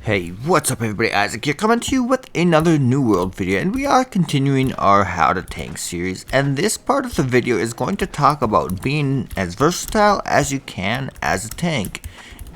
Hey, what's up everybody, Isaac here, coming to you with another New World video, and we are continuing our How to Tank series, and this part of the video is going to talk about being as versatile as you can as a tank.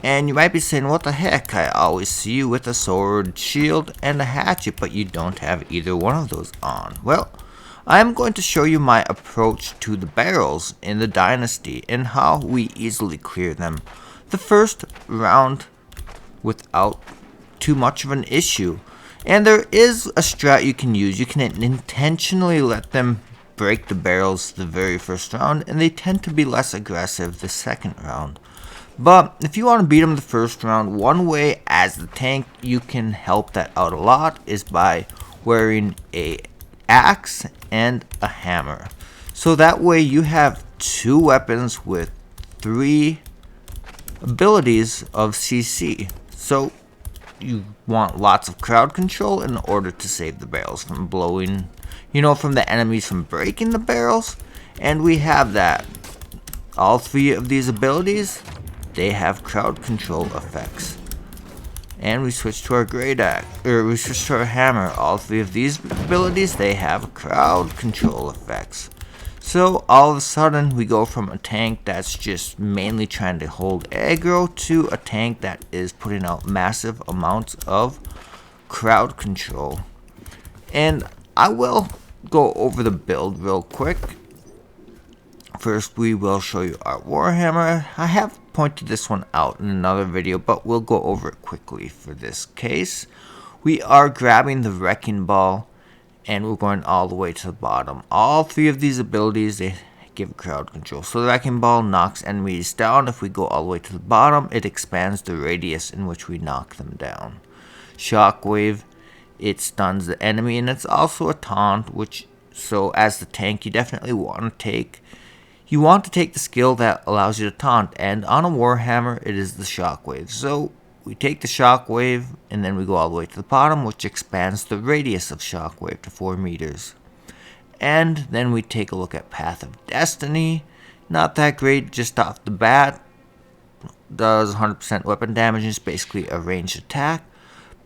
And you might be saying, what the heck, I always see you with a sword, shield, and a hatchet, but you don't have either one of those on. Well, I'm going to show you my approach to the barrels in the Dynasty, and how we easily clear them the first round without too much of an issue. And there is a strat you can use. You can intentionally let them break the barrels the very first round, and they tend to be less aggressive the second round. But if you want to beat them the first round, one way as the tank you can help that out a lot is by wearing a axe and a hammer. So that way you have two weapons with 3 abilities of CC. So you want lots of crowd control in order to save the barrels from blowing, from the enemies from breaking the barrels. And we have that. All 3 of these abilities, they have crowd control effects. And we switch to our great axe, or we switch to our hammer. All 3 of these abilities, they have crowd control effects. So all of a sudden we go from a tank that's just mainly trying to hold aggro to a tank that is putting out massive amounts of crowd control. And I will go over the build real quick. First we will show you our Warhammer. I have pointed this one out in another video, but we'll go over it quickly for this case. We are grabbing the Wrecking Ball, and we're going all the way to the bottom. All 3 of these abilities, they give crowd control. So the Wrecking Ball knocks enemies down. If we go all the way to the bottom, it expands the radius in which we knock them down. Shockwave, it stuns the enemy, and it's also a taunt, so as the tank you definitely want to take. You want to take the skill that allows you to taunt, and on a Warhammer it is the Shockwave. So we take the Shockwave, and then we go all the way to the bottom, which expands the radius of Shockwave to 4 meters. And then we take a look at Path of Destiny. Not that great just off the bat. Does 100% weapon damage, it's basically a ranged attack.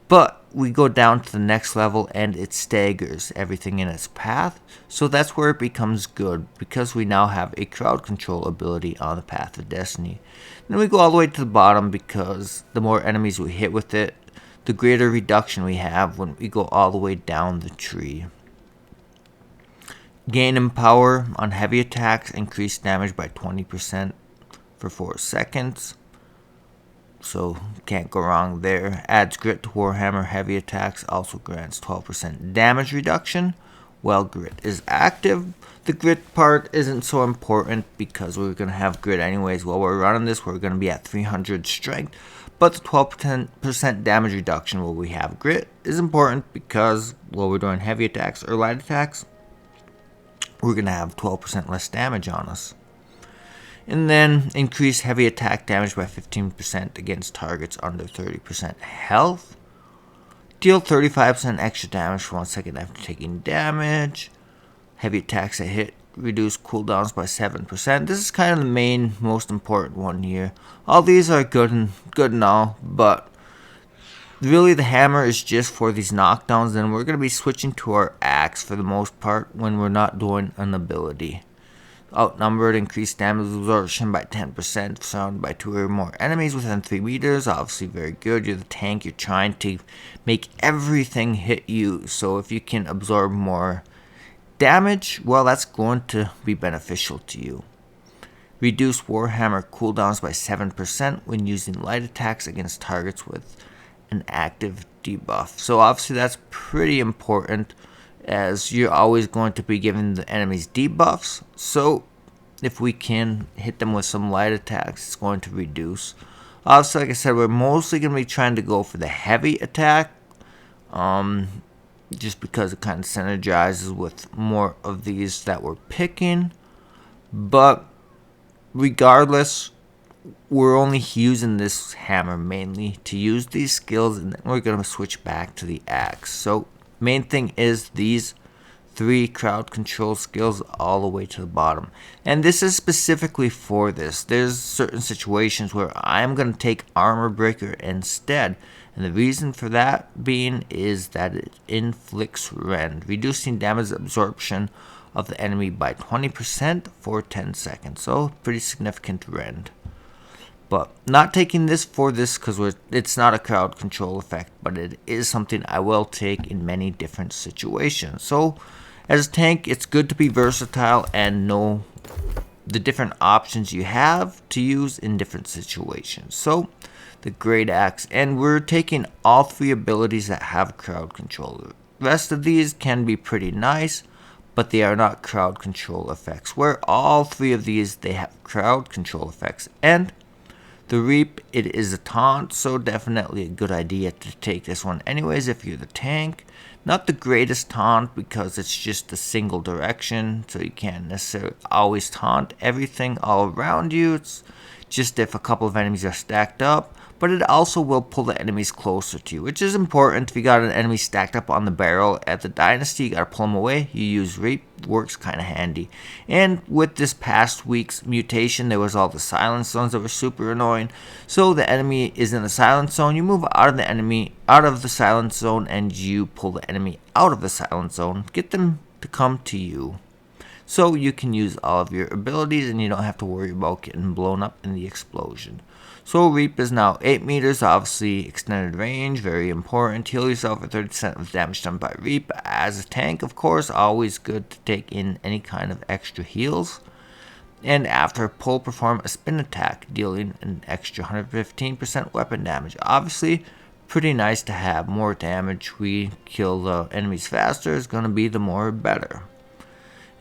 But we go down to the next level and it staggers everything in its path. So that's where it becomes good, because we now have a crowd control ability on the Path of Destiny. Then we go all the way to the bottom, because the more enemies we hit with it, the greater reduction we have when we go all the way down the tree. Gain in power on heavy attacks, increase damage by 20% for 4 seconds. So can't go wrong there. Adds grit to Warhammer heavy attacks, also grants 12% damage reduction while grit is active. The grit part isn't so important because we're going to have grit anyways. While we're running this, we're going to be at 300 strength. But the 12% damage reduction while we have grit is important, because while we're doing heavy attacks or light attacks, we're going to have 12% less damage on us. And then increase heavy attack damage by 15% against targets under 30% health. Deal 35% extra damage for 1 second after taking damage. Heavy attacks that hit reduce cooldowns by 7%. This is kind of the most important one here. All these are good and all, but really the hammer is just for these knockdowns, and we're going to be switching to our axe for the most part when we're not doing an ability. Outnumbered, increased damage absorption by 10%, surrounded by 2 or more enemies within 3 meters. Obviously very good. You're the tank, you're trying to make everything hit you. So if you can absorb more damage, well, that's going to be beneficial to you. Reduce Warhammer cooldowns by 7% when using light attacks against targets with an active debuff. So obviously that's pretty important, as you're always going to be giving the enemies debuffs. So if we can hit them with some light attacks, it's going to reduce. Also, like I said, we're mostly going to be trying to go for the heavy attack, just because it kind of synergizes with more of these that we're picking. But regardless, we're only using this hammer mainly to use these skills, and then we're going to switch back to the axe. So main thing is these 3 crowd control skills all the way to the bottom. And this is specifically for this. There's certain situations where I'm going to take Armor Breaker instead. And the reason for that being is that it inflicts rend, reducing damage absorption of the enemy by 20% for 10 seconds. So pretty significant rend. But not taking this for this because it's not a crowd control effect, but it is something I will take in many different situations. So as a tank, it's good to be versatile and know the different options you have to use in different situations. So the Great Axe, and we're taking all 3 abilities that have crowd control. The rest of these can be pretty nice, but they are not crowd control effects, where all 3 of these, they have crowd control effects. And the Reap, it is a taunt, so definitely a good idea to take this one anyways if you're the tank. Not the greatest taunt because it's just a single direction, so you can't necessarily always taunt everything all around you. It's just if a couple of enemies are stacked up, but it also will pull the enemies closer to you, which is important. If you got an enemy stacked up on the barrel at the Dynasty, you gotta pull them away. You use Reap, works kind of handy. And with this past week's mutation, there was all the silence zones that were super annoying. So the enemy is in the silence zone, you move out of the silence zone, and you pull the enemy out of the silence zone, get them to come to you. So you can use all of your abilities and you don't have to worry about getting blown up in the explosion. So Reap is now 8 meters, obviously extended range, very important. Heal yourself for 30% of the damage done by Reap. As a tank, of course, always good to take in any kind of extra heals. And after pull, perform a spin attack, dealing an extra 115% weapon damage. Obviously, pretty nice to have. More damage we kill the enemies faster is going to be, the more better.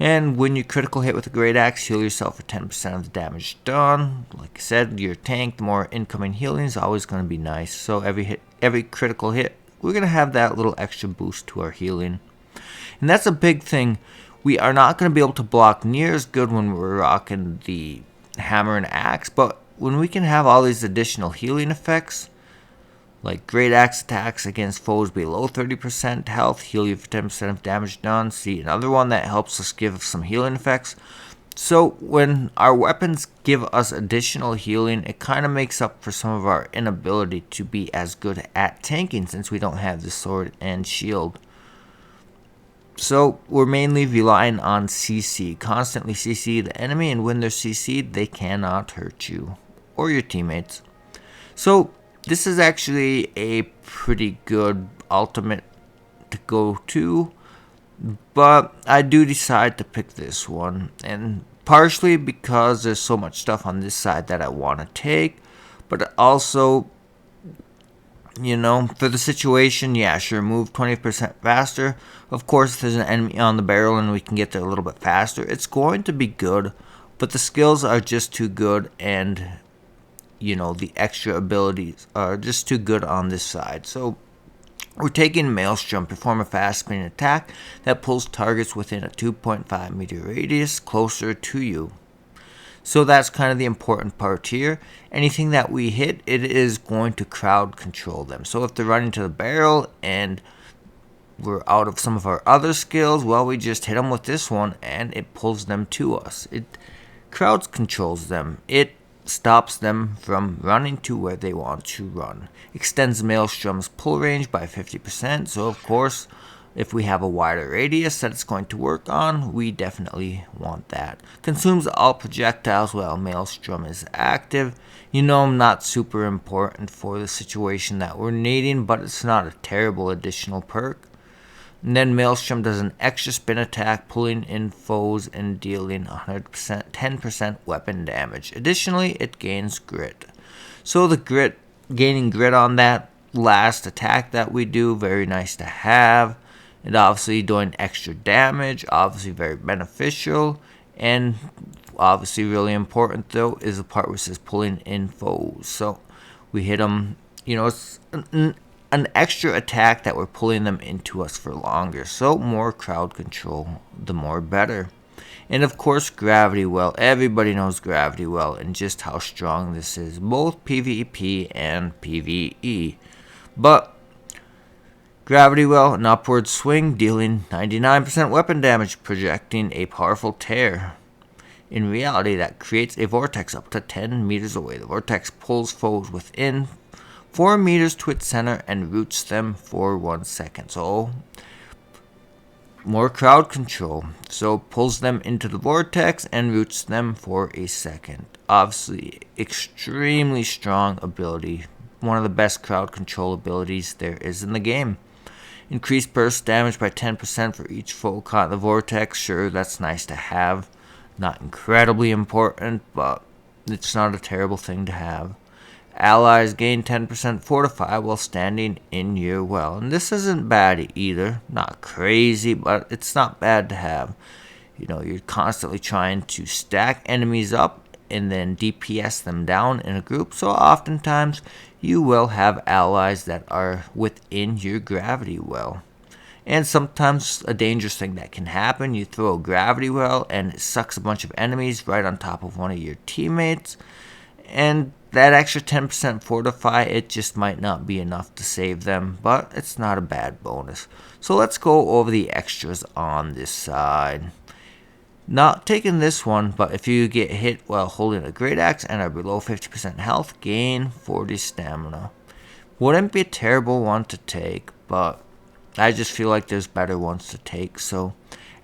And when you critical hit with a Great Axe, heal yourself for 10% of the damage done. Like I said, your tank, the more incoming healing is always going to be nice. So every critical hit, we're going to have that little extra boost to our healing. And that's a big thing. We are not going to be able to block near as good when we're rocking the hammer and axe, but when we can have all these additional healing effects, like Great Axe attacks against foes below 30% health, heal you for 10% of damage done. See, another one that helps us give some healing effects. So when our weapons give us additional healing, it kind of makes up for some of our inability to be as good at tanking since we don't have the sword and shield. So we're mainly relying on CC, constantly CC the enemy, and when they're CC'd, they cannot hurt you or your teammates. So this is actually a pretty good ultimate to go to, but I do decide to pick this one, and partially because there's so much stuff on this side that I want to take, but also, you know, for the situation, yeah, sure, move 20% faster. Of course, if there's an enemy on the barrel and we can get there a little bit faster, it's going to be good, but the skills are just too good, and you know, the extra abilities are just too good on this side. So we're taking Maelstrom, perform a fast spinning attack that pulls targets within a 2.5 meter radius closer to you. So that's kind of the important part here. Anything that we hit, it is going to crowd control them. So if they're running to the barrel and we're out of some of our other skills, well, we just hit them with this one and it pulls them to us. It crowd controls them. It stops them from running to where they want to run. Extends Maelstrom's pull range by 50%, so of course, if we have a wider radius that it's going to work on, we definitely want that. Consumes all projectiles while Maelstrom is active. You know, not super important for the situation that we're needing, but it's not a terrible additional perk. And then Maelstrom does an extra spin attack, pulling in foes and dealing 10% weapon damage. Additionally, it gains grit. So gaining grit on that last attack that we do, very nice to have. And obviously doing extra damage, obviously very beneficial. And obviously really important though is the part where it says pulling in foes. So we hit them, you know, it's an extra attack that we're pulling them into us for longer. So more crowd control, the more better. And of course, Gravity Well. Everybody knows Gravity Well and just how strong this is, both PvP and PvE. But Gravity Well, an upward swing, dealing 99% weapon damage, projecting a powerful tear. In reality, that creates a vortex up to 10 meters away. The vortex pulls foes within 4 meters to its center and roots them for 1 second. So more crowd control. So pulls them into the vortex and roots them for a second. Obviously, extremely strong ability. One of the best crowd control abilities there is in the game. Increased burst damage by 10% for each foe caught in the vortex. Sure, that's nice to have. Not incredibly important, but it's not a terrible thing to have. Allies gain 10% fortify while standing in your well. And this isn't bad either. Not crazy, but it's not bad to have. You know, you're constantly trying to stack enemies up and then DPS them down in a group. So oftentimes you will have allies that are within your gravity well. And sometimes a dangerous thing that can happen, you throw a gravity well and it sucks a bunch of enemies right on top of one of your teammates. And that extra 10% fortify, it just might not be enough to save them, but it's not a bad bonus. So let's go over the extras on this side. Not taking this one, but if you get hit while holding a great axe and are below 50% health, gain 40 stamina. Wouldn't be a terrible one to take, but I just feel like there's better ones to take. So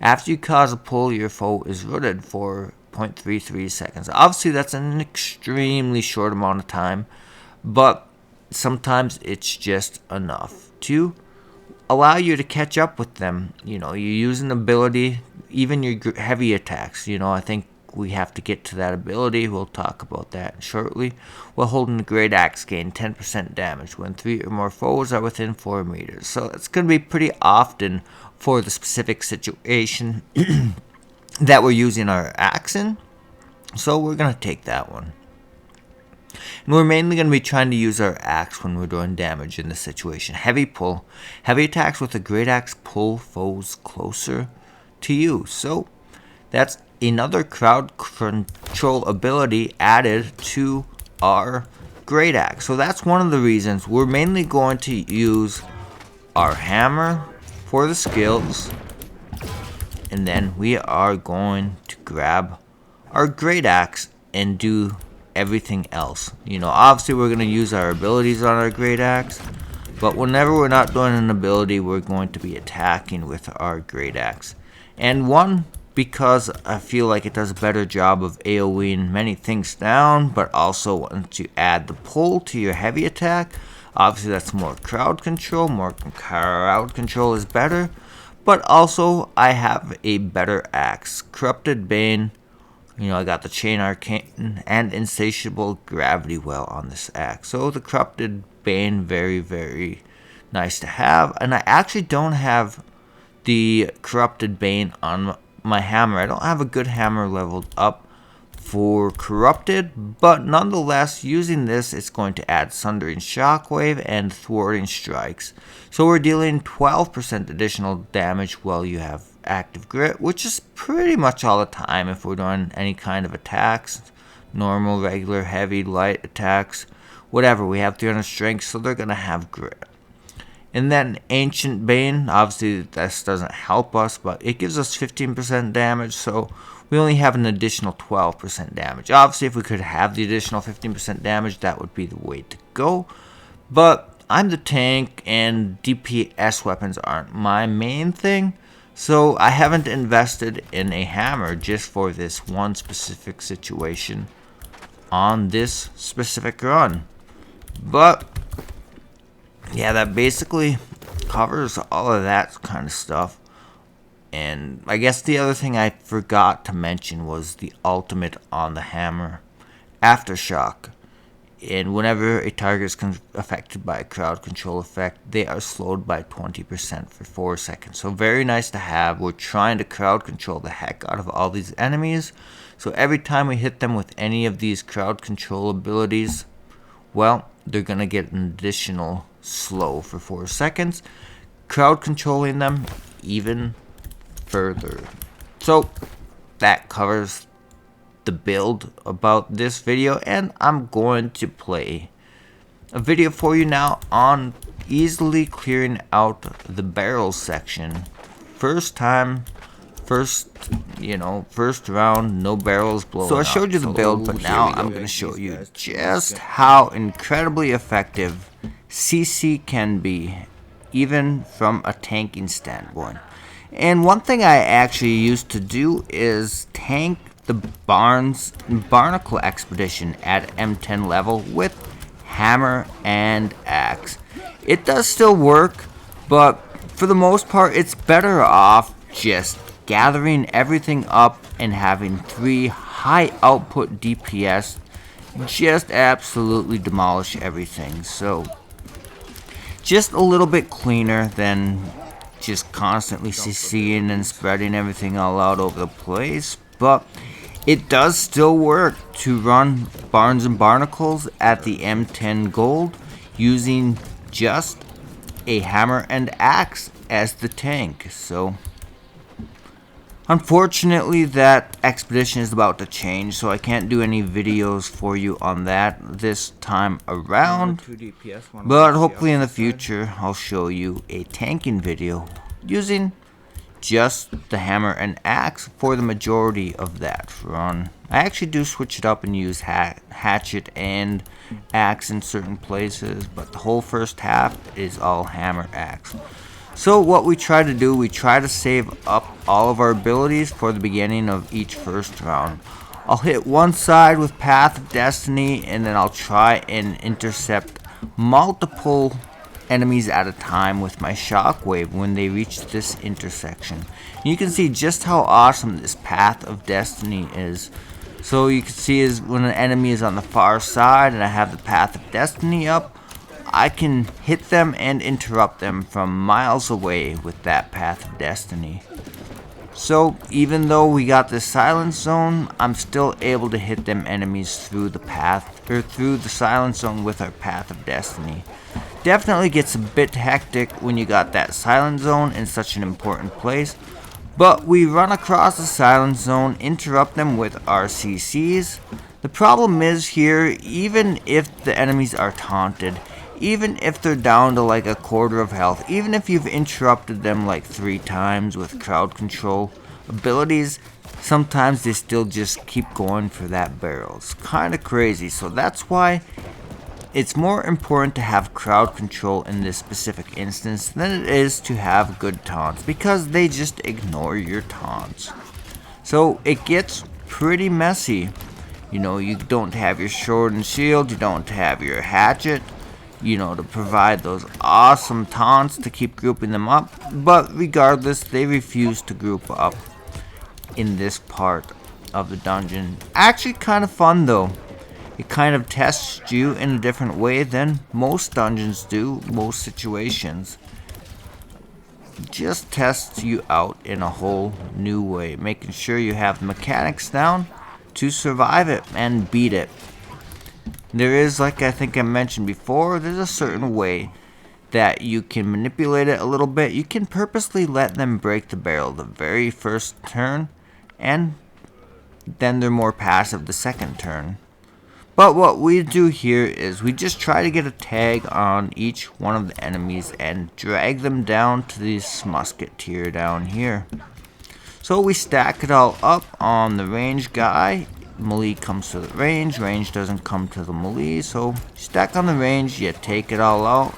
after you cause a pull, your foe is rooted for 0.33 seconds. Obviously, that's an extremely short amount of time, but sometimes it's just enough to allow you to catch up with them. You know, you use an ability, even your heavy attacks. You know, I think we have to get to that ability. We'll talk about that shortly. While holding the great axe, gain 10% damage when 3 or more foes are within 4 meters. So it's going to be pretty often for the specific situation that we're using our axe in. So we're going to take that one. And we're mainly going to be trying to use our axe when we're doing damage in this situation. Heavy pull. Heavy attacks with a great axe pull foes closer to you. So that's another crowd control ability added to our great axe. So that's one of the reasons we're mainly going to use our hammer for the skills. And then we are going to grab our great axe and do everything else. You know, obviously we're going to use our abilities on our great axe, but whenever we're not doing an ability, we're going to be attacking with our great axe. And one, because I feel like it does a better job of AoEing many things down, but also once you add the pull to your heavy attack, obviously that's more crowd control. More crowd control is better. But also, I have a better axe. Corrupted Bane, you know, I got the Chain Arcane and Insatiable Gravity Well on this axe. So the Corrupted Bane, very, very nice to have. And I actually don't have the Corrupted Bane on my hammer. I don't have a good hammer leveled up for Corrupted, but nonetheless, using this, it's going to add Sundering Shockwave and Thwarting Strikes. So we're dealing 12% additional damage while you have active grit, which is pretty much all the time if we're doing any kind of attacks. Normal, regular, heavy, light attacks, whatever. We have 300 strength, so they're going to have grit. And then Ancient Bane, obviously this doesn't help us, but it gives us 15% damage, so we only have an additional 12% damage. Obviously, if we could have the additional 15% damage, that would be the way to go. But I'm the tank, and DPS weapons aren't my main thing, so I haven't invested in a hammer just for this one specific situation on this specific run. But yeah, that basically covers all of that kind of stuff. And I guess the other thing I forgot to mention was the ultimate on the hammer, Aftershock. And whenever a target is affected by a crowd control effect, they are slowed by 20% for 4 seconds. So very nice to have. We're trying to crowd control the heck out of all these enemies. So every time we hit them with any of these crowd control abilities, well, they're going to get an additional slow for 4 seconds, crowd controlling them even further. So that covers the build about this video, and I'm going to play a video for you now on easily clearing out the barrel section. First you know, first round, no barrels blowing up. So I showed you the build, but now I'm going to show you just how incredibly effective CC can be, even from a tanking standpoint. And one thing I actually used to do is tank the Barnacle Expedition at M10 level with hammer and axe. It does still work, but for the most part, it's better off just gathering everything up and having 3 high output DPS just absolutely demolish everything. So just a little bit cleaner than just constantly CCing and spreading everything all out over the place, but it does still work to run Barns and Barnacles at the M10 Gold using just a hammer and axe as the tank. So unfortunately that expedition is about to change, so I can't do any videos for you on that this time around, but hopefully in the future I'll show you a tanking video using just the hammer and axe for the majority of that run. I actually do switch it up and use hatchet and axe in certain places, but the whole first half is all hammer axe. So what we try to do, we try to save up all of our abilities for the beginning of each first round. I'll hit one side with Path of Destiny, and then I'll try and intercept multiple enemies at a time with my shockwave when they reach this intersection. You can see just how awesome this Path of Destiny is. So you can see is when an enemy is on the far side and I have the Path of Destiny up, I can hit them and interrupt them from miles away with that Path of Destiny. So even though we got this silence zone, I'm still able to hit them enemies through the path, or through the silence zone with our Path of Destiny. Definitely gets a bit hectic when you got that silence zone in such an important place, but we run across the silence zone, interrupt them with our CCs. The problem is here, even if the enemies are taunted, even if they're down to like a quarter of health, even if you've interrupted them like 3 times with crowd control abilities, sometimes they still just keep going for that barrel. It's kind of crazy, so that's why it's more important to have crowd control in this specific instance than it is to have good taunts, because they just ignore your taunts. So it gets pretty messy. You know, you don't have your sword and shield, you don't have your hatchet, you know, to provide those awesome taunts to keep grouping them up, but regardless, they refuse to group up in this part of the dungeon. Actually kind of fun though. It kind of tests you in a different way than most dungeons do, most situations. Just tests you out in a whole new way, making sure you have the mechanics down to survive it and beat it. There is, like I think I mentioned before, there's a certain way that you can manipulate it a little bit. You can purposely let them break the barrel the very first turn, and then they're more passive the second turn. But what we do here is we just try to get a tag on each one of the enemies and drag them down to this musketeer down here. So we stack it all up on the range guy. Melee comes to the range doesn't come to the melee, so stack on the range, you take it all out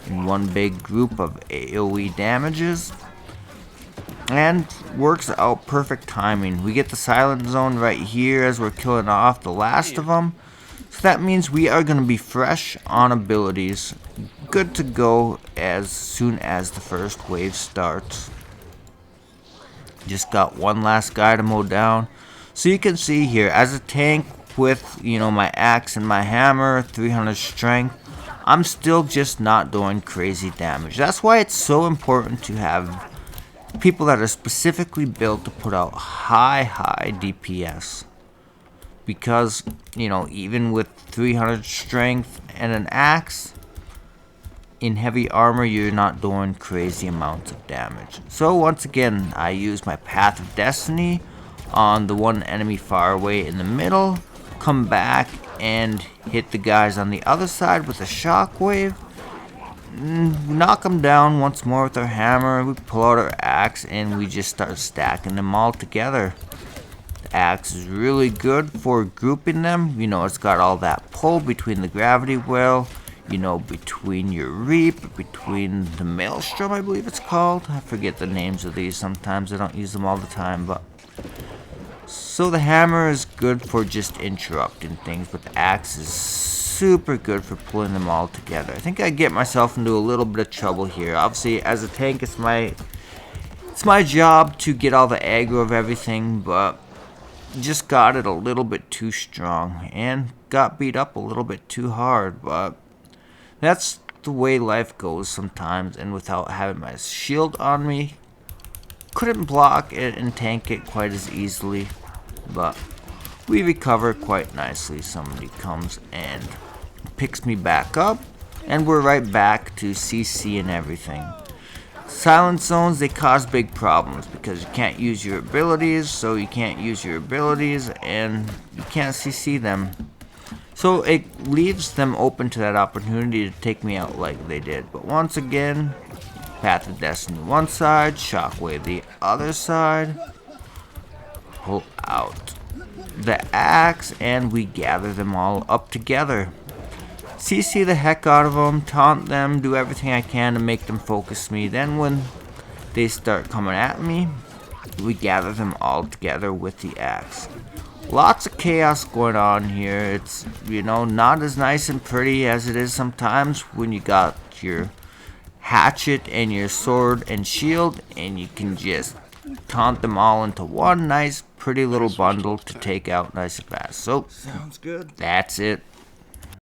in one big group of AoE damages, and works out perfect timing. We get the silent zone right here as we're killing off the last of them, so that means we are going to be fresh on abilities, good to go as soon as the first wave starts. Just got one last guy to mow down. So you can see here, as a tank with, you know, my axe and my hammer, 300 strength, I'm still just not doing crazy damage. That's why it's so important to have people that are specifically built to put out high DPS. Because, you know, even with 300 strength and an axe, in heavy armor, you're not doing crazy amounts of damage. So once again, I use my Path of Destiny on the one enemy far away in the middle, come back and hit the guys on the other side with a shockwave, knock them down once more with our hammer. We pull out our axe and we just start stacking them all together. The axe is really good for grouping them. You know, it's got all that pull between the gravity well, you know, between your reap, between the maelstrom, I believe it's called. I forget the names of these sometimes. I don't use them all the time, but so the hammer is good for just interrupting things, but the axe is super good for pulling them all together. I think I get myself into a little bit of trouble here. Obviously, as a tank, it's my job to get all the aggro of everything, but just got it a little bit too strong and got beat up a little bit too hard. But that's the way life goes sometimes, and without having my shield on me, couldn't block it and tank it quite as easily. But we recover quite nicely. Somebody comes and picks me back up, and we're right back to CC and everything. Silent zones, they cause big problems because you can't use your abilities, so you can't use your abilities and you can't CC them. So it leaves them open to that opportunity to take me out like they did. But once again, Path of Destiny one side, Shockwave the other side. Pull out the axe and we gather them all up together. CC the heck out of them, taunt them, do everything I can to make them focus me. Then when they start coming at me, we gather them all together with the axe. Lots of chaos going on here. It's, you know, not as nice and pretty as it is sometimes when you got your hatchet and your sword and shield and you can just taunt them all into one nice pretty little bundle to take out nice and fast. So sounds good. That's it.